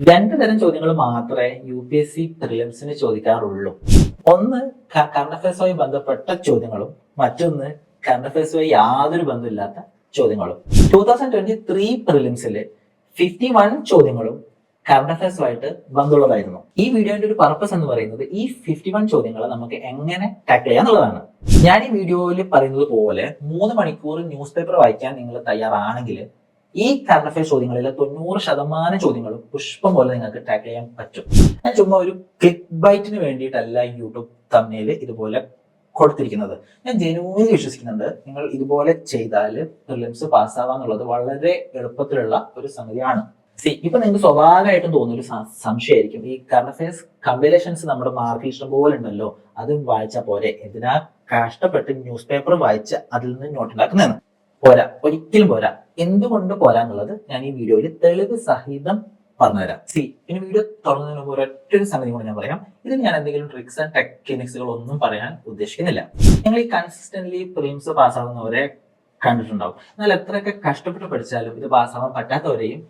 രണ്ട് തരം ചോദ്യങ്ങൾ മാത്രമേ UPSC പ്രിലിംസിന് ചോദിക്കാറുള്ളൂ. ഒന്ന് കറണ്ട് അഫയേഴ്സുമായി ബന്ധപ്പെട്ട ചോദ്യങ്ങളും മറ്റൊന്ന് കറണ്ട് അഫയേഴ്സുമായി യാതൊരു ബന്ധമില്ലാത്ത ചോദ്യങ്ങളും. 2023 പ്രിലിംസിൽ 51 ചോദ്യങ്ങളും കറണ്ട് അഫയേഴ്സുമായിട്ട് ബന്ധമുള്ളതായിരുന്നു. ഈ വീഡിയോന്റെ ഒരു പർപ്പസ് എന്ന് പറയുന്നത് ഈ 51 ചോദ്യങ്ങൾ നമുക്ക് എങ്ങനെ ടാക്കിൾ ചെയ്യാം എന്നുള്ളതാണ്. ഞാൻ ഈ വീഡിയോയിൽ പറയുന്നത് പോലെ 3 മണിക്കൂർ ന്യൂസ് പേപ്പർ വായിക്കാൻ നിങ്ങൾ തയ്യാറാണെങ്കിൽ ഈ കറണ്ട് അഫയേഴ്സ് ചോദ്യങ്ങളിലെ 90% ചോദ്യങ്ങളും പുഷ്പം പോലെ നിങ്ങൾക്ക് ടാക്കിൾ ചെയ്യാൻ പറ്റും. ഞാൻ ചുമ്മാ ഒരു ക്ലിക്ക് ബൈറ്റിന് വേണ്ടിയിട്ടല്ല യൂട്യൂബ് തമ്മിൽ ഇതുപോലെ കൊടുത്തിരിക്കുന്നത്. ഞാൻ ജെനുവിനി വിശ്വസിക്കുന്നുണ്ട് നിങ്ങൾ ഇതുപോലെ ചെയ്താൽ പ്രിലിംസ് പാസ്സാവാന്നുള്ളത് വളരെ എളുപ്പത്തിലുള്ള ഒരു സംഗതിയാണ്. ഇപ്പൊ നിങ്ങൾക്ക് സ്വാഭാവികമായിട്ടും തോന്നുന്ന ഒരു സംശയമായിരിക്കും, ഈ കറണ്ട് അഫയേഴ്സ് കമ്പൈലേഷൻസ് നമ്മുടെ മാർക്കിൽ ഇഷ്ടം പോലെ ഉണ്ടല്ലോ, അത് വായിച്ചാൽ പോരെ, എന്തിനാ കഷ്ടപ്പെട്ട് ന്യൂസ് പേപ്പർ വായിച്ച് അതിൽ നിന്ന് നോട്ട് ഉണ്ടാക്കുന്നതെന്ന്. പോരാ, ഒരിക്കലും പോരാ. എന്തുകൊണ്ട് പോരാ എന്നുള്ളത് ഞാൻ ഈ വീഡിയോയിൽ തെളിവ് സഹിതം പറഞ്ഞുതരാം. ഇനി വീഡിയോ തുടങ്ങുന്നതിന് മുമ്പ് ഒരൊറ്റൊരു സംഗതി കൂടെ ഞാൻ പറയാം. ഇതിൽ ഞാൻ എന്തെങ്കിലും ട്രിക്സ് ആൻഡ് ടെക്നിക്സുകൾ ഒന്നും പറയാൻ ഉദ്ദേശിക്കുന്നില്ല. നിങ്ങൾ ഈ കൺസിസ്റ്റന്റ്ലി പ്രിലിംസ് പാസ്സാവുന്നവരെ കണ്ടിട്ടുണ്ടാവും. എന്നാൽ എത്രയൊക്കെ കഷ്ടപ്പെട്ട് പഠിച്ചാലും ഇത് പാസ്സാവാൻ പറ്റാത്തവരെയും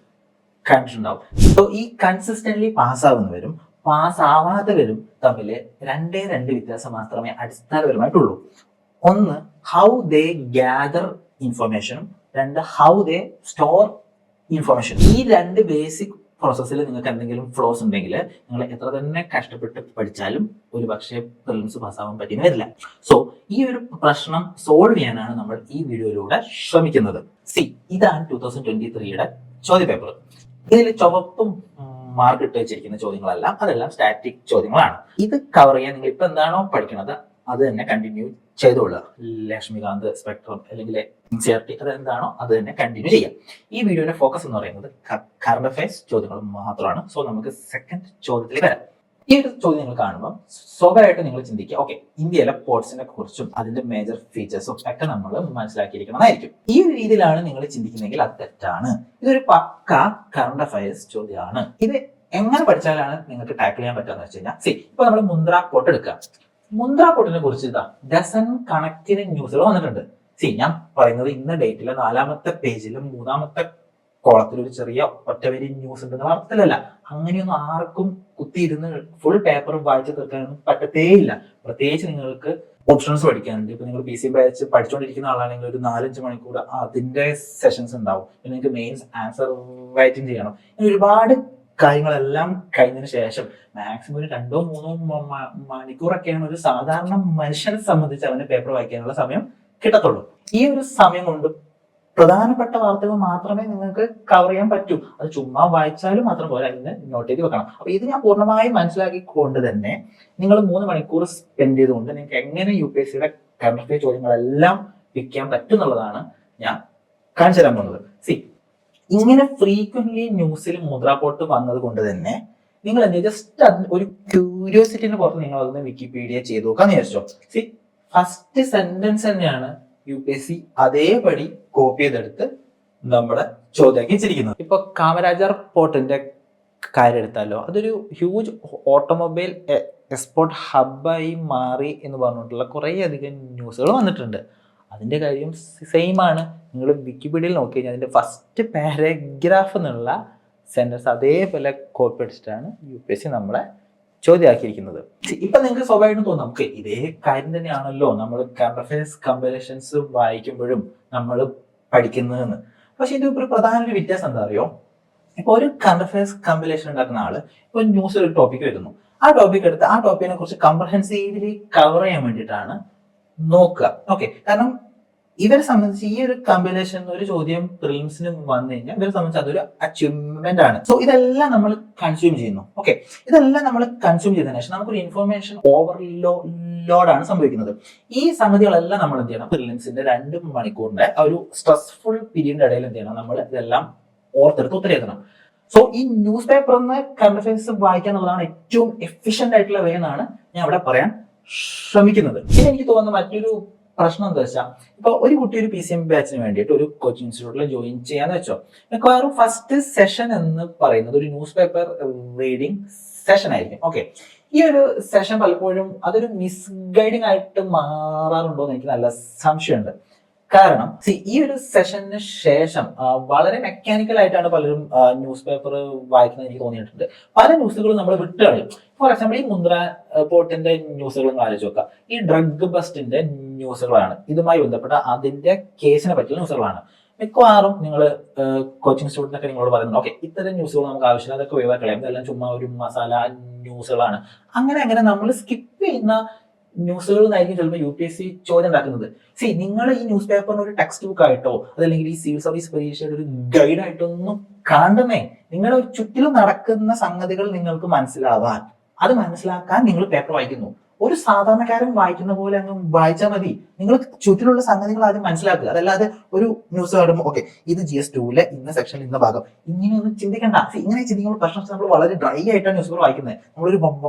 കണ്ടിട്ടുണ്ടാവും. സോ ഈ കൺസിസ്റ്റന്റ്ലി പാസ്സാവുന്നവരും പാസ്സാവാത്തവരും തമ്മിൽ രണ്ട് വ്യത്യാസം മാത്രമേ അടിസ്ഥാനപരമായിട്ടുള്ളൂ. ഒന്ന്, ഹൗ ദേ ഗ്യാദർ ഇൻഫർമേഷനും രണ്ട്, ഹൗ ദേ സ്റ്റോർ ഇൻഫർമേഷൻ. ഈ രണ്ട് ബേസിക് പ്രോസസ്സിൽ നിങ്ങൾക്ക് എന്തെങ്കിലും ഫ്ലോസ് ഉണ്ടെങ്കിൽ നിങ്ങൾ എത്ര തന്നെ കഷ്ടപ്പെട്ട് പഠിച്ചാലും ഒരു പക്ഷേ പ്രിലിംസ് പാസ്സാവാൻ പറ്റിയെന്ന് വരില്ല. സോ ഈ ഒരു പ്രശ്നം സോൾവ് ചെയ്യാനാണ് നമ്മൾ ഈ വീഡിയോയിലൂടെ ശ്രമിക്കുന്നത്. ഇതാണ് 2023യുടെ ചോദ്യപേപ്പർ. ഇതിൽ ചുവപ്പും മാർക്ക് ഇട്ട് വെച്ചിരിക്കുന്ന ചോദ്യങ്ങളല്ല, അതെല്ലാം സ്റ്റാറ്റിക് ചോദ്യങ്ങളാണ്. ഇത് കവർ ചെയ്യാൻ നിങ്ങൾ ഇപ്പൊ എന്താണോ പഠിക്കുന്നത് അത് തന്നെ കണ്ടിന്യൂ ചെയ്തോളുക. ലക്ഷ്മികാന്ത്, സ്പെക്ട്രം അല്ലെങ്കിൽ NCERT അതെന്താണോ അത് തന്നെ കണ്ടിന്യൂ ചെയ്യാം. ഈ വീഡിയോയുടെ ഫോക്കസ് എന്ന് പറയുന്നത് കറണ്ട് അഫയേഴ്സ് ചോദ്യങ്ങൾ മാത്രമാണ്. സോ നമുക്ക് സെക്കൻഡ് ചോദ്യത്തിലേക്ക് വരാം. ഈ ഒരു ചോദ്യം നിങ്ങൾ കാണുമ്പോൾ സ്വാഭാവികമായിട്ട് നിങ്ങൾ ചിന്തിക്കുക, ഓക്കെ, ഇന്ത്യയിലെ പോർട്സിനെ കുറിച്ചും അതിന്റെ മേജർ ഫീച്ചേഴ്സും ഒക്കെ നമ്മൾ മനസ്സിലാക്കിയിരിക്കണമെന്നായിരിക്കും. ഈ ഒരു രീതിയിലാണ് നിങ്ങൾ ചിന്തിക്കുന്നതെങ്കിൽ അത് തെറ്റാണ്. ഇതൊരു പക്ക കറണ്ട് അഫയേഴ്സ് ചോദ്യമാണ്. ഇത് എങ്ങനെ പഠിച്ചാലാണ് നിങ്ങൾക്ക് ടാക്കിൾ ചെയ്യാൻ പറ്റുക വെച്ച് കഴിഞ്ഞാൽ, ഇപ്പൊ നമ്മൾ മുന്ദ്ര പോർട്ട് എടുക്കുക. മുന്ദ്ര പോർട്ടിനെ കുറിച്ച് ഡസൻ കണക്കിന് ന്യൂസുകൾ വന്നിട്ടുണ്ട്. ഞാൻ പറയുന്നത് ഇന്ന ഡേറ്റിലെ 4ാമത്തെ പേജിലും 3ാമത്തെ കോളത്തിൽ ഒരു ചെറിയ ഒറ്റവരി ന്യൂസ് ഉണ്ടെന്ന അർത്ഥത്തിലല്ല. അങ്ങനെയൊന്നും ആർക്കും കുത്തിയിരുന്ന് ഫുൾ പേപ്പർ വായിച്ചു തീർക്കാനൊന്നും പറ്റത്തേയില്ല. പ്രത്യേകിച്ച് നിങ്ങൾക്ക് ഓപ്ഷൻസ് പഠിക്കാനുണ്ട്. ഇപ്പൊ നിങ്ങൾ PCM ബാച്ച് പഠിച്ചുകൊണ്ടിരിക്കുന്ന ആളാണെങ്കിൽ ഒരു 4-5 മണിക്കൂർ അതിന്റെ സെഷൻസ് ഉണ്ടാവും. പിന്നെ നിങ്ങൾക്ക് മെയിൻസ് ആൻസർ റൈറ്റിംഗ് ചെയ്യണം. ഇങ്ങനെ ഒരുപാട് കാര്യങ്ങളെല്ലാം കഴിഞ്ഞതിന് ശേഷം മാക്സിമം ഒരു 2-3 മണിക്കൂറൊക്കെയാണ് ഒരു സാധാരണ മനുഷ്യനെ സംബന്ധിച്ച് അവന് പേപ്പർ വായിക്കാനുള്ള സമയം കിട്ടത്തുള്ളൂ. ഈ ഒരു സമയം കൊണ്ട് പ്രധാനപ്പെട്ട വാർത്തകൾ മാത്രമേ നിങ്ങൾക്ക് കവർ ചെയ്യാൻ പറ്റൂ. അത് ചുമ്മാ വായിച്ചാലും മാത്രം പോലെ അതിന് നോട്ട് ചെയ്ത് വെക്കണം. അപ്പൊ ഇത് ഞാൻ പൂർണ്ണമായും മനസ്സിലാക്കിക്കൊണ്ട് തന്നെ നിങ്ങൾ 3 മണിക്കൂർ സ്പെൻഡ് ചെയ്തുകൊണ്ട് നിങ്ങൾക്ക് എങ്ങനെ UPSCയുടെ കറണ്ട് അഫയർ ചോദ്യങ്ങളെല്ലാം പിക്കാൻ പറ്റും എന്നുള്ളതാണ് ഞാൻ കാണിച്ചു തരാൻ പോകുന്നത്. ഇങ്ങനെ ഫ്രീക്വന്റ്ലി ന്യൂസിൽ മുദ്രാപോട്ട് വന്നത് കൊണ്ട് തന്നെ നിങ്ങൾ എന്താ ജസ്റ്റ് ഒരു ക്യൂരിയോസിറ്റിന്റെ പുറത്ത് നിങ്ങൾ അതൊന്ന് വിക്കിപീഡിയ ചെയ്ത് നോക്കാന്ന് വിചാരിച്ചോ. ഫസ്റ്റ് സെന്റൻസ് തന്നെയാണ് UPSC അതേപടി കോപ്പി ചെയ്തെടുത്ത് നമ്മുടെ ചോദ്യമാക്കി വെച്ചിരിക്കുന്നത്. ഇപ്പൊ കാമരാജർ പോർട്ടിന്റെ കാര്യം എടുത്താലോ, അതൊരു ഹ്യൂജ് ഓട്ടോമൊബൈൽ എക്സ്പോർട്ട് ഹബ്ബായി മാറി എന്ന് പറഞ്ഞിട്ടുള്ള കുറേ അധികം ന്യൂസുകൾ വന്നിട്ടുണ്ട്. അതിന്റെ കാര്യം സെയിം ആണ്. നിങ്ങൾ വിക്കിപീഡിയയിൽ നോക്കി കഴിഞ്ഞാൽ അതിന്റെ ഫസ്റ്റ് പാരഗ്രാഫ് എന്നുള്ള സെന്റൻസ് അതേപോലെ കോപ്പി അടിച്ചിട്ടാണ് UPSC നമ്മളെ ചോദ്യമാക്കിയിരിക്കുന്നത്. ഇപ്പൊ നിങ്ങൾക്ക് സ്വാഭാവികമായിട്ടും തോന്നാം, നമുക്ക് ഇതേ കാര്യം തന്നെയാണല്ലോ നമ്മൾ കറണ്ട് അഫയേഴ്സ് കമ്പൈലേഷൻസ് വായിക്കുമ്പോഴും നമ്മൾ പഠിക്കുന്നതെന്ന്. പക്ഷെ ഇതിന്റെ ഒരു പ്രധാന ഒരു വ്യത്യാസം എന്താ അറിയോ? ഇപ്പൊ ഒരു കറണ്ട് അഫയേഴ്സ് കമ്പൈലേഷൻ ഉണ്ടാക്കുന്ന ആള് ഇപ്പൊ ന്യൂസിൽ ഒരു ടോപ്പിക് വരുന്നു, ആ ടോപ്പിക് എടുത്ത് ആ ടോപ്പിക്കിനെ കുറിച്ച് കംപ്രഹെൻസീവ്ലി കവർ ചെയ്യാൻ വേണ്ടിയിട്ടാണ് നോക്കുക. ഓക്കെ, കാരണം ഇവരെ സംബന്ധിച്ച് ഈ ഒരു കമ്പൈലേഷൻ ഒരു ചോദ്യം പ്രിലിംസിന് വന്നു കഴിഞ്ഞാൽ ഇവരെ സംബന്ധിച്ച് അതൊരു അച്ചീവ്മെന്റ് ആണ്. സോ ഇതെല്ലാം നമ്മൾ കൺസ്യൂം ചെയ്യുന്നു. ഓക്കെ, ഇതെല്ലാം നമ്മൾ കൺസ്യൂം ചെയ്തതിനു ശേഷം നമുക്കൊരു ഇൻഫർമേഷൻ ഓവർലോഡാണ് സംഭവിക്കുന്നത്. ഈ സംഗതികളെല്ലാം നമ്മൾ എന്ത് ചെയ്യണം? പ്രിലിംസിന്റെ 2 മണിക്കൂറിന്റെ ഒരു സ്ട്രെസ്ഫുൾ പീരീഡിന്റെ ഇടയിൽ എന്ത് ചെയ്യണം? നമ്മൾ ഇതെല്ലാം ഓർത്തെടുത്ത് ഉത്തരം എഴുതണം. സോ ഈ ന്യൂസ് പേപ്പറിന്ന് കറണ്ട് അഫയേഴ്സ് വായിക്കുക എന്നുള്ളതാണ് ഏറ്റവും എഫിഷ്യന്റ് ആയിട്ടുള്ള വേ എന്നാണ് ഞാൻ അവിടെ പറയാൻ ശ്രമിക്കുന്നത്. ഇനി എനിക്ക് തോന്നുന്ന മറ്റൊരു പ്രശ്നം എന്താ വെച്ചാൽ, ഇപ്പൊ ഒരു കുട്ടി ഒരു PCM ബാച്ചിന് വേണ്ടിയിട്ട് ഒരു കോച്ചിങ് ഇൻസ്റ്റിറ്റ്യൂട്ടിൽ ജോയിൻ ചെയ്യാന്ന് വെച്ചോ, മിക്കവാറും ഫസ്റ്റ് സെഷൻ എന്ന് പറയുന്നത് ഒരു ന്യൂസ് പേപ്പർ റീഡിങ് സെഷൻ ആയിരിക്കും. ഓക്കെ, ഈ ഒരു സെഷൻ പലപ്പോഴും അതൊരു മിസ്ഗൈഡിങ് ആയിട്ട് മാറാറുണ്ടോ എന്ന് എനിക്ക് നല്ല സംശയമുണ്ട്. കാരണം ഈ ഒരു സെഷന് ശേഷം വളരെ മെക്കാനിക്കൽ ആയിട്ടാണ് പലരും ന്യൂസ് പേപ്പർ വായിക്കുന്നത് എനിക്ക് തോന്നിയിട്ടുണ്ട്. പല ന്യൂസുകളും നമ്മൾ വിട്ടുകളയും. ഫോർ എക്സാമ്പിൾ, ഈ മുന്ദ്ര പോർട്ടിന്റെ ന്യൂസുകൾ ആലോചിച്ച് നോക്കുക. ഈ ഡ്രഗ് ബസ്റ്റിന്റെ ന്യൂസുകളാണ്, ഇതുമായി ബന്ധപ്പെട്ട അതിന്റെ കേസിനെ പറ്റിയുള്ള ന്യൂസുകളാണ്. മിക്കവാറും നിങ്ങൾ കോച്ചിങ് സ്റ്റുഡൻറ്റൊക്കെ നിങ്ങളോട് പറയുന്നുണ്ട്, ഓക്കെ ഇത്തരം ന്യൂസുകൾ നമുക്ക് ആവശ്യമില്ല, അതൊക്കെ ഒഴിവാക്കളയാം, ഇതെല്ലാം ചുമ്മാ ഒരു മസാല ന്യൂസുകളാണ്. അങ്ങനെ നമ്മൾ സ്കിപ്പ് ചെയ്യുന്ന ന്യൂസുകൾ നിന്നായിരിക്കും ചിലപ്പോൾ UPSC ചോദ്യം ഉണ്ടാക്കുന്നത്. നിങ്ങൾ ഈ ന്യൂസ് പേപ്പറിന് ഒരു ടെക്സ്റ്റ് ബുക്ക് ആയിട്ടോ അതല്ലെങ്കിൽ ഈ സിവിൽ സർവീസ് പരീക്ഷയുടെ ഒരു ഗൈഡ് ആയിട്ടോ ഒന്നും കാണുന്നേ. നിങ്ങളുടെ ചുറ്റിലും നടക്കുന്ന സംഗതികൾ നിങ്ങൾക്ക് മനസ്സിലാവാൻ, അത് മനസ്സിലാക്കാൻ നിങ്ങൾ പേപ്പർ വായിക്കുന്നു. ഒരു സാധാരണക്കാരൻ വായിക്കുന്ന പോലെ അങ്ങ് വായിച്ചാൽ മതി. നിങ്ങൾ ചുറ്റിലുള്ള സംഗതികൾ ആദ്യം മനസ്സിലാക്കുക. അതല്ലാതെ ഒരു ന്യൂസ് കാണുമ്പോൾ ഓക്കെ ഇത് GS2 ഇന്ന സെക്ഷനിൽ ഇന്ന ഭാഗം, ഇങ്ങനെയൊന്നും ചിന്തിക്കണ്ട. ഇങ്ങനെ ചിന്തിക്കുമ്പോൾ പ്രശ്നം നമ്മൾ വളരെ ഡ്രൈ ആയിട്ടാണ് ന്യൂസ് പേപ്പർ വായിക്കുന്നത്.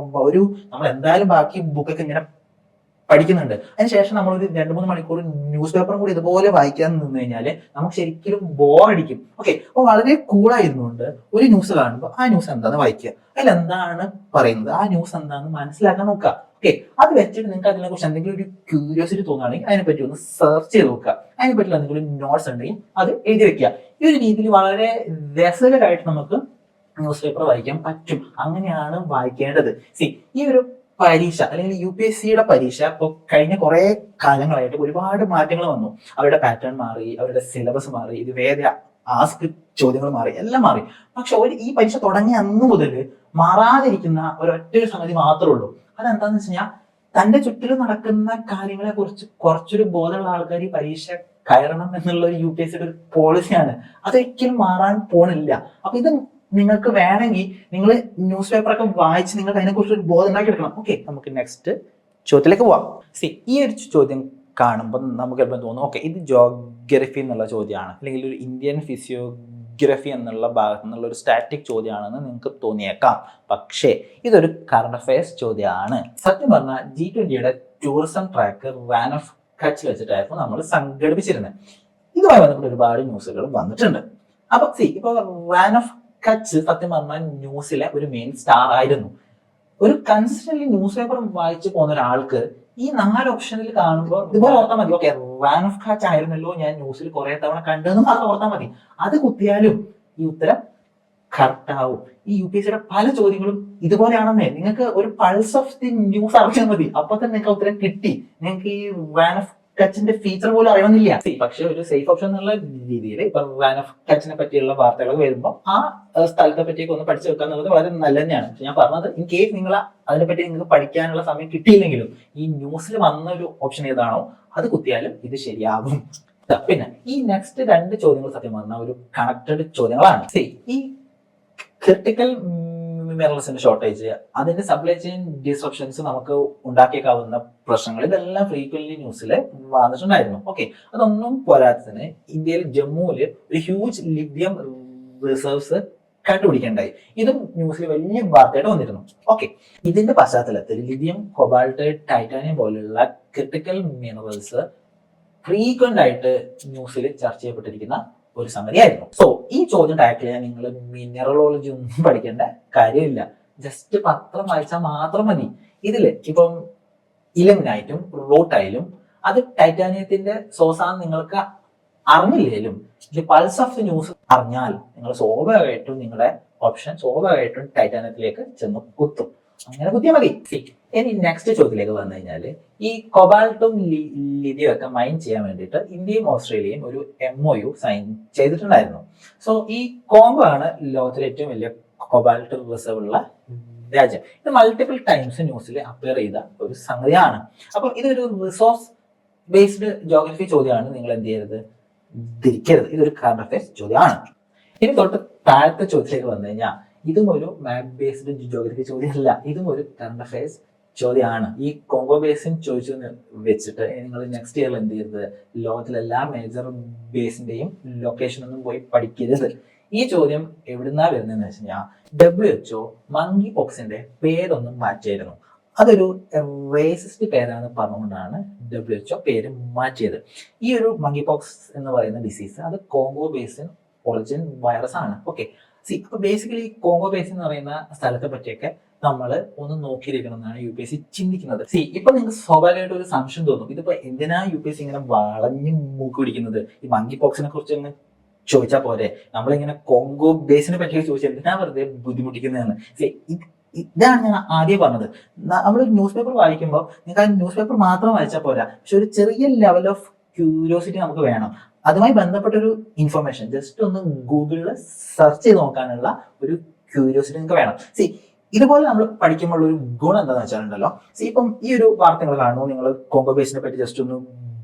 നമ്മൾ എന്തായാലും ബാക്കി ബുക്കൊക്കെ ഇങ്ങനെ പഠിക്കുന്നുണ്ട്. അതിനുശേഷം നമ്മളൊരു 2-3 മണിക്കൂർ ന്യൂസ് പേപ്പറും കൂടി ഇതുപോലെ വായിക്കാൻ നിന്ന് കഴിഞ്ഞാൽ നമുക്ക് ശരിക്കും ബോറടിക്കും. ഓക്കെ, അപ്പൊ വളരെ കൂളായിരുന്നുകൊണ്ട് ഒരു ന്യൂസ് കാണുമ്പോൾ ആ ന്യൂസ് എന്താണെന്ന് വായിക്കുക, അതിൽ എന്താണ് പറയുന്നത്, ആ ന്യൂസ് എന്താണെന്ന് മനസ്സിലാക്കാൻ നോക്കുക. ഓക്കെ, അത് വെച്ചിട്ട് നിങ്ങൾക്ക് അതിനെ കുറിച്ച് എന്തെങ്കിലും ഒരു ക്യൂരിയോസിറ്റി തോന്നുകയാണെങ്കിൽ അതിനെപ്പറ്റി ഒന്ന് സെർച്ച് ചെയ്ത് നോക്കുക. അതിനെപ്പറ്റി എന്തെങ്കിലും നോട്ട്സ് ഉണ്ടെങ്കിൽ അത് എഴുതി വെക്കുക. ഈ ഒരു രീതിയിൽ വളരെ രസകരമായിട്ട് നമുക്ക് ന്യൂസ് പേപ്പർ വായിക്കാൻ പറ്റും. അങ്ങനെയാണ് വായിക്കേണ്ടത്. ഈ ഒരു പരീക്ഷ അല്ലെങ്കിൽ UPSCയുടെ പരീക്ഷ ഇപ്പോൾ കഴിഞ്ഞ കുറെ കാലങ്ങളായിട്ട് ഒരുപാട് മാറ്റങ്ങൾ വന്നു. അവരുടെ പാറ്റേൺ മാറി, അവരുടെ സിലബസ് മാറി, ഇത് വേറെ ആസ്ക് ചോദ്യങ്ങൾ മാറി, എല്ലാം മാറി. പക്ഷെ ഈ പരീക്ഷ തുടങ്ങിയ അന്ന് മുതൽ മാറാതിരിക്കുന്ന ഒരൊറ്റ സംഗതി മാത്രമേ ഉള്ളൂ. അതെന്താന്ന് വെച്ച് കഴിഞ്ഞാൽ തന്റെ ചുറ്റിലും നടക്കുന്ന കാര്യങ്ങളെ കുറിച്ച് കുറച്ചൊരു ബോധമുള്ള ആൾക്കാർ ഈ പരീക്ഷ കയറണം എന്നുള്ള ഒരു UPSCയുടെ ഒരു പോളിസിയാണ്. അതൊരിക്കലും മാറാൻ പോണില്ല. അപ്പൊ ഇത് നിങ്ങൾക്ക് വേണമെങ്കിൽ നിങ്ങൾ ന്യൂസ് പേപ്പറൊക്കെ വായിച്ച് നിങ്ങൾക്ക് അതിനെക്കുറിച്ച് ഒരു ബോധം ഉണ്ടാക്കി എടുക്കണം. ഓക്കെ, നമുക്ക് നെക്സ്റ്റ് ചോദ്യത്തിലേക്ക് പോവാം. ഈ ഒരു ചോദ്യം കാണുമ്പോൾ നമുക്ക് എപ്പോഴും തോന്നും ഓക്കെ ഇത് ജോഗ്രഫി എന്നുള്ള ചോദ്യമാണ്, അല്ലെങ്കിൽ ഒരു ഇന്ത്യൻ ഫിസിയോഗ്രഫി എന്നുള്ള ഭാഗത്ത് നിന്നുള്ള ഒരു സ്റ്റാറ്റിക് ചോദ്യമാണെന്ന് നിങ്ങൾക്ക് തോന്നിയേക്കാം. പക്ഷേ ഇതൊരു കറണ്ട് അഫയേഴ്സ് ചോദ്യമാണ്. സത്യം പറഞ്ഞാൽ G20യുടെ tourism track Rann of Kutch വെച്ചിട്ടായിരുന്നു നമ്മൾ സംഘടിപ്പിച്ചിരുന്നത്. ഇതുമായി ബന്ധപ്പെട്ട് ഒരുപാട് ന്യൂസുകൾ വന്നിട്ടുണ്ട്. അപ്പൊ ഇപ്പൊ റാൻ ഓഫ് കച്ച് സത്യം പറഞ്ഞാൽ ന്യൂസിലെ ഒരു മെയിൻ സ്റ്റാർ ആയിരുന്നു. ഒരു കൺസിസ്റ്റന്റ്ലി ന്യൂസ് പേപ്പർ വായിച്ചു പോകുന്ന ഒരാൾക്ക് ഈ 4 ഓപ്ഷനിൽ കാണുമ്പോൾ ഇതുപോലെ ഓർത്താൽ മതി, ഓക്കെ റാൻ ഓഫ് കച്ച് ആയിരുന്നല്ലോ ഞാൻ ന്യൂസിൽ കുറെ തവണ കണ്ടെന്ന് മാത്രം ഓർത്താൽ മതി. അത് കുത്തിയാലും ഈ ഉത്തരം കറക്റ്റ് ആവും. ഈ UPSCയുടെ പല ചോദ്യങ്ങളും ഇതുപോലെയാണെന്നേ. നിങ്ങൾക്ക് ഒരു പൾസ് ഓഫ് ദി ന്യൂസ് അറിഞ്ഞാൽ മതി, അപ്പൊ തന്നെ നിങ്ങൾക്ക് ഉത്തരം കിട്ടി. നിങ്ങൾക്ക് ഈ റാൻ ഓഫ് കച്ചിന്റെ ഫീച്ചർ പോലും അറിയണമെന്നില്ല. പക്ഷെ ഒരു സേഫ് ഓപ്ഷൻ എന്നുള്ള രീതിയിൽ ഇപ്പൊ റാൻ ഓഫ് കച്ചിനെ പറ്റിയുള്ള വാർത്തകൾ വരുമ്പോൾ ആ സ്ഥലത്തെ പറ്റിയൊക്കെ ഒന്ന് പഠിച്ചു വെക്കുക എന്നുള്ളത് വളരെ നല്ല തന്നെയാണ്. പക്ഷെ ഞാൻ പറഞ്ഞത് ഇൻ കേസ് നിങ്ങൾ അതിനെപ്പറ്റി നിങ്ങൾക്ക് പഠിക്കാനുള്ള സമയം കിട്ടിയില്ലെങ്കിലും ഈ ന്യൂസിൽ വന്ന ഒരു ഓപ്ഷൻ ഏതാണോ അത് കുത്തിയാലും ഇത് ശരിയാകും. പിന്നെ ഈ നെക്സ്റ്റ് 2 ചോദ്യങ്ങൾ സത്യം പറഞ്ഞാൽ ഒരു കണക്റ്റഡ് ചോദ്യങ്ങളാണ്. ഈ ക്രിട്ടിക്കൽ മിനറൽസിന്റെ ഷോർട്ടേജ്, അതിന്റെ സപ്ലൈ ചെയിൻ ഡിസ്റപ്ഷൻസ് നമുക്ക് ഉണ്ടാക്കിയേക്കാവുന്ന പ്രശ്നങ്ങൾ, ഇതെല്ലാം ഫ്രീക്വന്റ്ലി ന്യൂസിൽ വന്നിട്ടുണ്ടായിരുന്നു. ഓക്കെ, അതൊന്നും പോരാത്തതിന് ഇന്ത്യയിൽ ജമ്മുവിൽ ഒരു ഹ്യൂജ് ലിഥിയം റിസർവ്സ് കണ്ടുപിടിക്കേണ്ടായി. ഇതും ന്യൂസിൽ വലിയ വാർത്തയായിട്ട് വന്നിരുന്നു. ഓക്കെ, ഇതിന്റെ പശ്ചാത്തലത്തിൽ ലിഥിയം, കൊബാൾട്ട്, ടൈറ്റാനിയം പോലുള്ള ക്രിട്ടിക്കൽ മിനറൽസ് ഫ്രീക്വന്റ് ആയിട്ട് ന്യൂസിൽ ചർച്ച ചെയ്യപ്പെട്ടിരിക്കുന്ന ഒരു സംഗതിയായിരുന്നു. ഈ ചോദ്യം ടാക്കിൾ ചെയ്യാൻ നിങ്ങൾ മിനറലോളജി ഒന്നും പഠിക്കേണ്ട കാര്യമില്ല. ജസ്റ്റ് പത്രം വായിച്ചാൽ മാത്രം മതി. ഇതില് ഇപ്പം ഇലമിനായിട്ടും റൂട്ടായാലും അത് ടൈറ്റാനിയത്തിന്റെ സോഴ്സാണ് നിങ്ങൾക്ക് അറിഞ്ഞില്ലേലും ഇത് പൾസ് ഓഫ് ദി ന്യൂസ് അറിഞ്ഞാൽ നിങ്ങൾ സ്വാഭാവികമായിട്ടും നിങ്ങളുടെ ഓപ്ഷൻ സ്വാഭാവികമായിട്ടും ടൈറ്റാനിയത്തിലേക്ക് ചെന്ന് കുത്തും. അങ്ങനെ കുത്തിയാൽ മതി. ഇനി നെക്സ്റ്റ് ചോദ്യത്തിലേക്ക് വന്നു കഴിഞ്ഞാല് ഈ കൊബാൾട്ടും ലിഥിയം ഒക്കെ മൈൻ ചെയ്യാൻ വേണ്ടിയിട്ട് ഇന്ത്യയും ഓസ്ട്രേലിയയും ഒരു MOU സൈൻ ചെയ്തിട്ടുണ്ടായിരുന്നു. ഈ കോങ്കോ ആണ് ലോകത്തിലെ ഏറ്റവും വലിയ കൊബാൾട്ട് റിസർവ് ഉള്ള രാജ്യം. ഇത് മൾട്ടിപ്പിൾ ടൈംസ് ന്യൂസിൽ അപ്പിയർ ചെയ്ത ഒരു സംഗതിയാണ്. അപ്പൊ ഇതൊരു റിസോഴ്സ് ബേസ്ഡ് ജോഗ്രഫി ചോദ്യമാണ്. നിങ്ങൾ എന്ത് ചെയ്യരുത്, ധരിക്കരുത്. ഇതൊരു കറണ്ട് അഫയേഴ്സ് ചോദ്യമാണ്. ഇനി തൊട്ട് താഴത്തെ ചോദ്യത്തിലേക്ക് വന്നു കഴിഞ്ഞാൽ ഇതും ഒരു മാപ്പ് ബേസ്ഡ് ജോഗ്രഫി ചോദ്യമല്ല, ഇതും ഒരു കറണ്ട് അഫയേഴ്സ് ചോദ്യമാണ്. ഈ കോങ്കോ ബേസിൻ ചോദിച്ചു വെച്ചിട്ട് നിങ്ങൾ നെക്സ്റ്റ് ഇയറിൽ എന്ത് ചെയ്യരുത്, ലോകത്തിലെ എല്ലാ മേജർ ബേസിന്റെയും ലൊക്കേഷൻ ഒന്നും പോയി പഠിക്കരുത്. ഈ ചോദ്യം എവിടുന്നാ വരുന്നതെന്ന് വെച്ച് കഴിഞ്ഞാൽ WHO മങ്കി പോക്സിന്റെ പേരൊന്നും മാറ്റിയായിരുന്നു. അതൊരു റേസിസ്റ്റ് പേരാണ് പറഞ്ഞുകൊണ്ടാണ് WHO പേര് മാറ്റിയത്. ഈ ഒരു മങ്കി പോക്സ് എന്ന് പറയുന്ന ഡിസീസ് അത് കോങ്കോ ബേസിൻ ഒറിജിൻ വൈറസ് ആണ്. ഓക്കെ, അപ്പൊ ബേസിക്കലി കോങ്കോ ബേസിൻ എന്ന് പറയുന്ന സ്ഥലത്തെ പറ്റിയൊക്കെ നമ്മൾ ഒന്ന് നോക്കിയിരിക്കണം എന്നാണ് UPSC ചിന്തിക്കുന്നത്. ഇപ്പൊ നിങ്ങൾക്ക് സ്വാഭാവികമായിട്ട് ഒരു സംശയം തോന്നും, ഇതിപ്പോ എന്തിനാ UPSC ഇങ്ങനെ വളഞ്ഞു മൂക്ക് പിടിക്കുന്നത്? ഈ മങ്കി പോക്സിനെ കുറിച്ച് ഒന്ന് ചോദിച്ചാൽ പോരെ, നമ്മളിങ്ങനെ കോങ്കോ ബേസിനെ പറ്റി ചോദിച്ചാൽ എന്തിനാ വെറുതെ ബുദ്ധിമുട്ടിക്കുന്നതെന്ന്. ഇതാണ് ഞാൻ ആദ്യം പറഞ്ഞത്. നമ്മൾ ന്യൂസ് പേപ്പർ വായിക്കുമ്പോൾ നിങ്ങൾക്ക് ആ ന്യൂസ് പേപ്പർ മാത്രം വായിച്ചാൽ പോരാ, പക്ഷെ ഒരു ചെറിയ ലെവൽ ഓഫ് ക്യൂരിയോസിറ്റി നമുക്ക് വേണം. അതുമായി ബന്ധപ്പെട്ട ഒരു ഇൻഫർമേഷൻ ജസ്റ്റ് ഒന്ന് ഗൂഗിളിൽ സെർച്ച് ചെയ്ത് നോക്കാനുള്ള ഒരു ക്യൂരിയോസിറ്റി നിങ്ങൾക്ക് വേണം. ഇതുപോലെ നമ്മൾ പഠിക്കുമ്പോൾ ഒരു ഗുണം എന്താണെന്ന് വെച്ചാലുണ്ടല്ലോ, ഇപ്പം ഈ ഒരു വാർത്തകൾ കാണുന്നു, നിങ്ങൾ കോങ്കോ ബേസിനെ പറ്റി ജസ്റ്റ് ഒന്ന്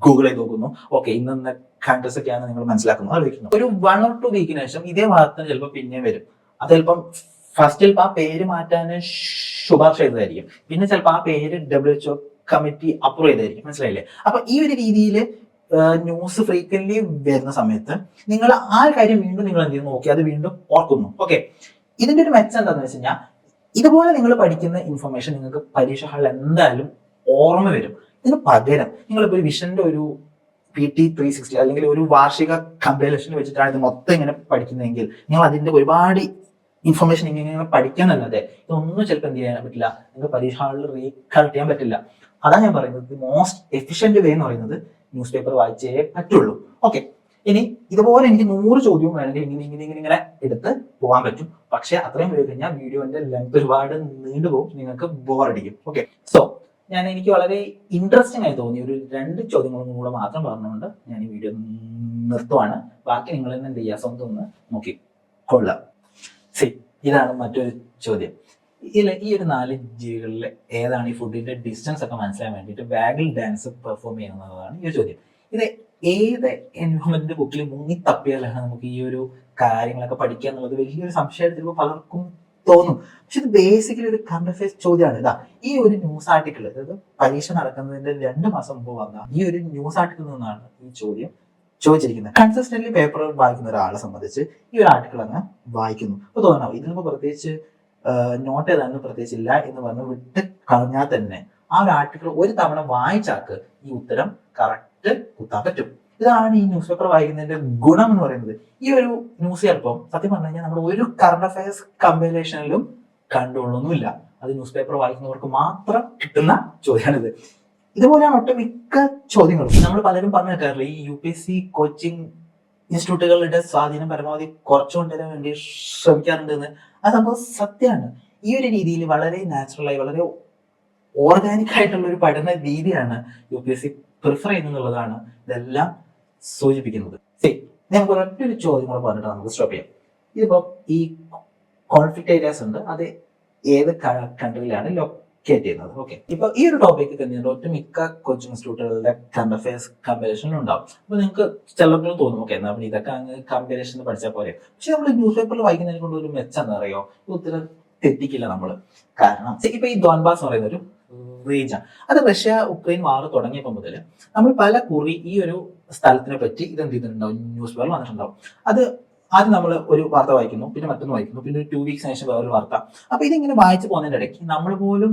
ഗൂഗിൾ ചെയ്ത് നോക്കുന്നു, ഓക്കെ ഇന്ന കൺട്രീസ് ഒക്കെയാണ് നിങ്ങൾ മനസ്സിലാക്കുന്നു, ആലോചിക്കുന്നു. ഒരു 1 or 2 വീക്കിന് ശേഷം ഇതേ വാർത്ത ചിലപ്പോൾ പിന്നെയും വരും. അത് ചിലപ്പം ഫസ്റ്റ് ചിലപ്പോൾ ആ പേര് മാറ്റാൻ ശുപാർശ ചെയ്തതായിരിക്കും, പിന്നെ ചിലപ്പോൾ ആ പേര് WHO കമ്മിറ്റി അപ്രൂവ് ചെയ്തായിരിക്കും. മനസ്സിലായില്ലേ? അപ്പൊ ഈ ഒരു രീതിയിൽ ന്യൂസ് ഫ്രീക്വന്റ്ലി വരുന്ന സമയത്ത് നിങ്ങൾ ആ കാര്യം വീണ്ടും നിങ്ങൾ എന്ത് ചെയ്യുന്നു നോക്കി അത് വീണ്ടും ഓർക്കുന്നു. ഓക്കെ, ഇതിന്റെ ഒരു മെച്ചം എന്താണെന്ന് വെച്ച് കഴിഞ്ഞാൽ ഇതുപോലെ നിങ്ങൾ പഠിക്കുന്ന ഇൻഫർമേഷൻ നിങ്ങൾക്ക് പരീക്ഷ ഹാളിൽ എന്തായാലും ഓർമ്മ വരും. ഇതിന് പകരം നിങ്ങളിപ്പോൾ ഒരു വിഷന്റെ ഒരു PT 360 അല്ലെങ്കിൽ ഒരു വാർഷിക കമ്പൈലേഷൻ വെച്ചിട്ടാണ് ഇത് മൊത്തം ഇങ്ങനെ പഠിക്കുന്നതെങ്കിൽ നിങ്ങൾ അതിന്റെ ഒരുപാട് ഇൻഫർമേഷൻ ഇങ്ങനെ പഠിക്കാനല്ലാതെ ഇതൊന്നും ചിലപ്പോൾ എന്ത് ചെയ്യാൻ പറ്റില്ല, നിങ്ങൾക്ക് പരീക്ഷ ഹാളിൽ റീകളക്ട് ചെയ്യാൻ പറ്റില്ല. അതാണ് ഞാൻ പറയുന്നത്, മോസ്റ്റ് എഫിഷ്യന്റ് വേ എന്ന് പറയുന്നത് ന്യൂസ് പേപ്പർ വായിച്ചേ പറ്റുള്ളൂ. ഓക്കെ, ഇനി ഇതുപോലെ എനിക്ക് 100 ചോദ്യവും വേണമെങ്കിൽ ഇങ്ങനെ എടുത്ത് പോകാൻ പറ്റും. പക്ഷെ അത്രയും പോയി കഴിഞ്ഞാൽ വീഡിയോന്റെ ലെങ്ത് ഒരുപാട് നീണ്ടുപോകും, നിങ്ങൾക്ക് ബോറടിക്കും. ഓക്കെ, എനിക്ക് വളരെ ഇൻട്രസ്റ്റിംഗ് ആയി തോന്നിയ ഒരു 2 ചോദ്യങ്ങളും കൂടെ മാത്രം പറഞ്ഞുകൊണ്ട് ഞാൻ ഈ വീഡിയോ നിർത്തുവാണ്. ബാക്കി നിങ്ങൾ തന്നെ എന്ത് ചെയ്യുക, സ്വന്തം ഒന്ന് നോക്കി കൊള്ളാം. ഇതാണ് മറ്റൊരു ചോദ്യം. ഈ ഒരു 4 ജീവികളിൽ ഏതാണ് ഈ ഫുഡിന്റെ ഡിസ്റ്റൻസ് ഒക്കെ മനസ്സിലാൻ വേണ്ടിയിട്ട് വാഗിൾ ഡാൻസ് പെർഫോം ചെയ്യുന്നതാണ് ഈ ഒരു ചോദ്യം. ഇത് ഏത് എൻവയോൺമെന്റ് ബുക്കിൽ മുങ്ങി തപ്പിയാലാണ് നമുക്ക് ഈ ഒരു കാര്യങ്ങളൊക്കെ പഠിക്കുക എന്നുള്ളത് വലിയൊരു സംശയത്തിൽ പലർക്കും തോന്നും. പക്ഷെ ഇത് ബേസിക്കലി ഒരു കറണ്ട് അഫയേഴ്സ് ചോദ്യമാണ്. ഈ ഒരു ന്യൂസ് ആർട്ടിക്കിൾ, അതായത് പരീക്ഷ നടക്കുന്നതിന്റെ 2 മാസം മുമ്പ് വന്ന ഈ ഒരു ന്യൂസ് ആർട്ടിക്കിൾ നിന്നാണ് ഈ ചോദ്യം ചോദിച്ചിരിക്കുന്നത്. കൺസിസ്റ്റന്റ്ലി പേപ്പർ വായിക്കുന്ന ഒരാളെ സംബന്ധിച്ച് ഈ ഒരു ആർട്ടിക്കിൾ അങ്ങ് വായിക്കുന്നു. അപ്പൊ തോന്നണം ഇതിനിപ്പോ പ്രത്യേകിച്ച് നോട്ട് ചെയ്താലും പ്രത്യേകിച്ച് ഇല്ല എന്ന് പറഞ്ഞ് വിട്ട് കളഞ്ഞാൽ തന്നെ ആ ഒരു ആർട്ടിക്കിൾ ഒരു തവണ വായിച്ചാക്ക് ഈ ഉത്തരം കറക്റ്റ് കുത്താൻ പറ്റും. ഇതാണ് ഈ ന്യൂസ് പേപ്പർ വായിക്കുന്നതിന്റെ ഗുണം എന്ന് പറയുന്നത്. ഈ ഒരു ന്യൂസ് ചിലപ്പം സത്യം പറഞ്ഞു കഴിഞ്ഞാൽ നമ്മുടെ ഒരു കറണ്ട് അഫയേഴ്സ് കമ്പൈലേഷനിലും കണ്ടുകൊള്ളൊന്നുമില്ല. അത് ന്യൂസ് പേപ്പർ വായിക്കുന്നവർക്ക് മാത്രം കിട്ടുന്ന ചോദ്യമാണിത്. ഇതുപോലെയാണ് ഒട്ടുമിക്ക ചോദ്യങ്ങളും. നമ്മൾ പലരും പറഞ്ഞു കേൾക്കാറില്ല, ഈ UPSC കോച്ചിങ് ഇൻസ്റ്റിറ്റ്യൂട്ടുകളുടെ സ്വാധീനം പരമാവധി കുറച്ചുകൊണ്ടുവരാൻ വേണ്ടി ശ്രമിക്കാറുണ്ട് എന്ന്. അത് സംഭവം സത്യമാണ്. ഈ ഒരു രീതിയിൽ വളരെ നാച്ചുറലായി വളരെ ഓർഗാനിക് ആയിട്ടുള്ള ഒരു പഠന രീതിയാണ് UPSC പ്രിഫർ ചെയ്യുന്നതാണ് ഇതെല്ലാം സൂചിപ്പിക്കുന്നത്. നമുക്ക് ഒരൊറ്റൊരു ചോദ്യം കൂടെ പറഞ്ഞിട്ട് നമുക്ക് സ്റ്റോപ്പ് ചെയ്യാം. ഇതിപ്പോ ഈ കോൺഫ്ലിക്റ്റ് ഏരിയാസ് ഉണ്ട്, അത് ഏത് കൺട്രിയിലാണ് ലൊക്കേറ്റ് ചെയ്യുന്നത്? ഓക്കെ, ഇപ്പൊ ഈ ഒരു ടോപ്പിക്ക് തന്നെയാണ് ഒട്ടുമിക്ക കോച്ചിങ് ഇൻസ്റ്റിറ്റ്യൂട്ടുകളുടെ കറണ്ട് അഫയേഴ്സ് കമ്പാരിസണിൽ ഉണ്ടാവും. അപ്പൊ നിങ്ങൾക്ക് ചിലർക്കും തോന്നും, ഓക്കെ എന്നാ പിന്നെ ഇതൊക്കെ അങ്ങ് കമ്പാരിസൺ പഠിച്ചാൽ പോരെ. പക്ഷെ നമ്മൾ ന്യൂസ് പേപ്പറിൽ വായിക്കുന്നതിനെ കൊണ്ട് ഒരു മെച്ചം എന്താ അറിയോ, ഉത്തരം തെറ്റിക്കില്ല നമ്മള്. കാരണം ഇപ്പൊ ഈ ഡോൺബാസ് എന്ന് പറയുന്ന ഒരു റീജൻ, അത് റഷ്യ ഉക്രൈൻ വാർ തുടങ്ങിയപ്പോൾ മുതൽ നമ്മൾ പല കുറി ഈ ഒരു സ്ഥലത്തിനെ പറ്റി ഇതെന്ത് ചെയ്തിട്ടുണ്ടാവും, ന്യൂസ് പേപ്പർ വന്നിട്ടുണ്ടാവും. അത് ആദ്യം നമ്മൾ ഒരു വാർത്ത വായിക്കുന്നു, പിന്നെ മറ്റൊന്ന് വായിക്കുന്നു, പിന്നെ ഒരു 2 വീക്സിന് ശേഷം വേറൊരു വാർത്ത. അപ്പൊ ഇതിങ്ങനെ വായിച്ചു പോകുന്നതിന്റെ ഇടയ്ക്ക് നമ്മൾ പോലും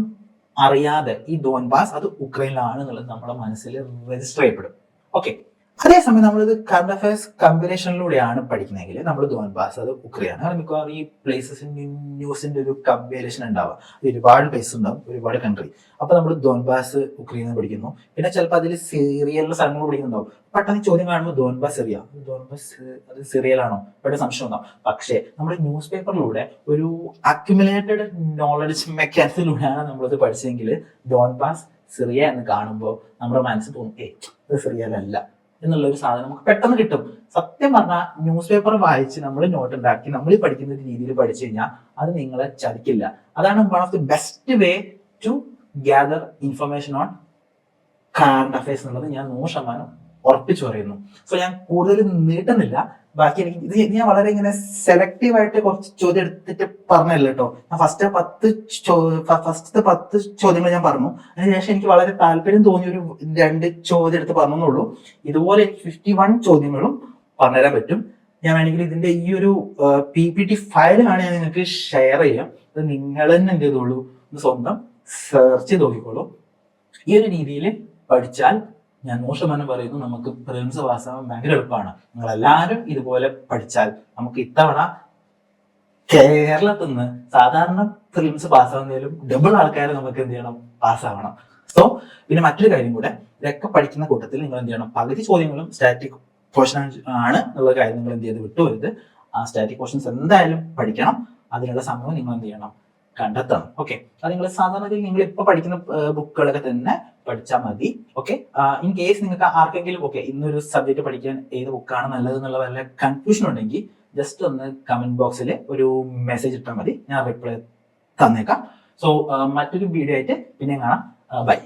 അറിയാതെ ഈ ഡോൺബാസ് അത് ഉക്രൈനിലാണ് എന്നുള്ളത് നമ്മുടെ മനസ്സിൽ രജിസ്റ്റർ ചെയ്യപ്പെടും. ഓക്കെ, അതേസമയം നമ്മളിത് കറണ്ട് അഫയേഴ്സ് കമ്പാരിസണിലൂടെയാണ് പഠിക്കുന്നതെങ്കിൽ നമ്മൾ ഡോൺബാസ് അത് ഉക്രൈനാണ്. കാരണം മിക്കവാറും ഈ പ്ലേസസിന്റെ ന്യൂസിന്റെ ഒരു കമ്പാരിസൺ ഉണ്ടാവുക, ഒരുപാട് പ്ലേസ് ഉണ്ടാവും, ഒരുപാട് കൺട്രി. അപ്പൊ നമ്മൾ ഡോൺബാസ് ഉക്രൈനിൽ പഠിക്കുന്നു, പിന്നെ ചിലപ്പോൾ അതിൽ സിറിയലിലെ സ്ഥലങ്ങൾ പഠിക്കുന്നുണ്ടാവും. പെട്ടെന്ന് ചോദ്യം കാണുമ്പോൾ ഡോൺബാസ് സിറിയ, ഡോൺബാസ് അത് സിറിയലാണോ പെട്ടെന്ന് സംശയം ഉണ്ടാവും. പക്ഷേ നമ്മുടെ ന്യൂസ് പേപ്പറിലൂടെ ഒരു അക്യുമുലേറ്റഡ് നോളജ് മെക്കാനിസത്തിലൂടെയാണ് നമ്മളത് പഠിച്ചെങ്കിൽ ഡോൺബാസ് സിറിയ എന്ന് കാണുമ്പോൾ നമ്മുടെ മനസ്സിൽ തോന്നും, ഇത് സിറിയലല്ല എന്നുള്ള ഒരു സാധനം നമുക്ക് പെട്ടെന്ന് കിട്ടും. സത്യം പറഞ്ഞാൽ ന്യൂസ് പേപ്പർ വായിച്ച് നമ്മൾ നോട്ട് ഉണ്ടാക്കി നമ്മൾ പഠിക്കുന്ന രീതിയിൽ പഠിച്ചു കഴിഞ്ഞാൽ അത് നിങ്ങളെ ചതിക്കില്ല. അതാണ് one of the best way to gather information on current affairs എന്നുള്ളത് ഞാൻ 100% ഉറപ്പിച്ചു പറയുന്നു. സോ ഞാൻ കൂടുതൽ നീട്ടുന്നില്ല. ബാക്കി എനിക്ക് ഇത് ഞാൻ വളരെ ഇങ്ങനെ സെലക്റ്റീവ് ആയിട്ട് കുറച്ച് ചോദ്യം എടുത്തിട്ട് പറഞ്ഞല്ല കേട്ടോ. ഞാൻ ഫസ്റ്റത്തെ 10 ചോദ്യങ്ങൾ ഞാൻ പറഞ്ഞു. അതിനുശേഷം എനിക്ക് വളരെ താല്പര്യം തോന്നിയ ഒരു 2 ചോദ്യം എടുത്ത് പറഞ്ഞുള്ളൂ. ഇതുപോലെ എനിക്ക് 51 ചോദ്യങ്ങളും പറഞ്ഞുതരാൻ പറ്റും. ഞാൻ വേണമെങ്കിൽ ഇതിന്റെ ഈ ഒരു PPT ഫയലാണ് ഞാൻ നിങ്ങൾക്ക് ഷെയർ ചെയ്യാം. അത് നിങ്ങൾ തന്നെ എന്ത് ചെയ്തോളൂ, സ്വന്തം സെർച്ച് ചെയ്ത് നോക്കിക്കോളൂ. ഈ ഒരു രീതിയിൽ പഠിച്ചാൽ ഞാൻ 100% പറയുന്നു, നമുക്ക് പ്രിലിംസ് പാസ്സാവാൻ ഭയങ്കര എളുപ്പമാണ്. നിങ്ങൾ എല്ലാവരും ഇതുപോലെ പഠിച്ചാൽ നമുക്ക് ഇത്തവണ കേരളത്തിൽ നിന്ന് സാധാരണ പ്രിലിംസ് പാസ്സാവുന്നതിലും ഡബിൾ ആൾക്കാരെ നമുക്ക് എന്ത് ചെയ്യണം, പാസ്സാവണം. സോ പിന്നെ മറ്റൊരു കാര്യം കൂടെ, ഇതൊക്കെ പഠിക്കുന്ന കൂട്ടത്തിൽ നിങ്ങൾ എന്ത് ചെയ്യണം, പകുതി ചോദ്യങ്ങളും സ്റ്റാറ്റിക് പോർഷൻ ആണ് എന്നുള്ള കാര്യം നിങ്ങൾ എന്ത് ചെയ്ത് വിട്ടുപോയത്. ആ സ്റ്റാറ്റിക് പോർഷൻസ് എന്തായാലും പഠിക്കണം. അതിനുള്ള സമയവും നിങ്ങൾ എന്ത് ചെയ്യണം, കണ്ടെത്തണം. ഓക്കെ, അത് നിങ്ങൾ സാധാരണ നിങ്ങൾ ഇപ്പൊ പഠിക്കുന്ന ബുക്കുകളൊക്കെ തന്നെ പഠിച്ചാൽ മതി. ഓക്കെ, ഇൻ കേസ് നിങ്ങൾക്ക് ആർക്കെങ്കിലും ഇന്നൊരു സബ്ജക്ട് പഠിക്കാൻ ഏത് ബുക്കാണ് നല്ലത് എന്നുള്ള വല്ല കൺഫ്യൂഷൻ ഉണ്ടെങ്കിൽ ജസ്റ്റ് ഒന്ന് കമന്റ് ബോക്സിൽ ഒരു മെസ്സേജ് ഇട്ടാൽ മതി, ഞാൻ റിപ്ലൈ തന്നേക്കാം. സോ മറ്റൊരു വീഡിയോ ആയിട്ട് പിന്നെ കാണാം. ബൈ.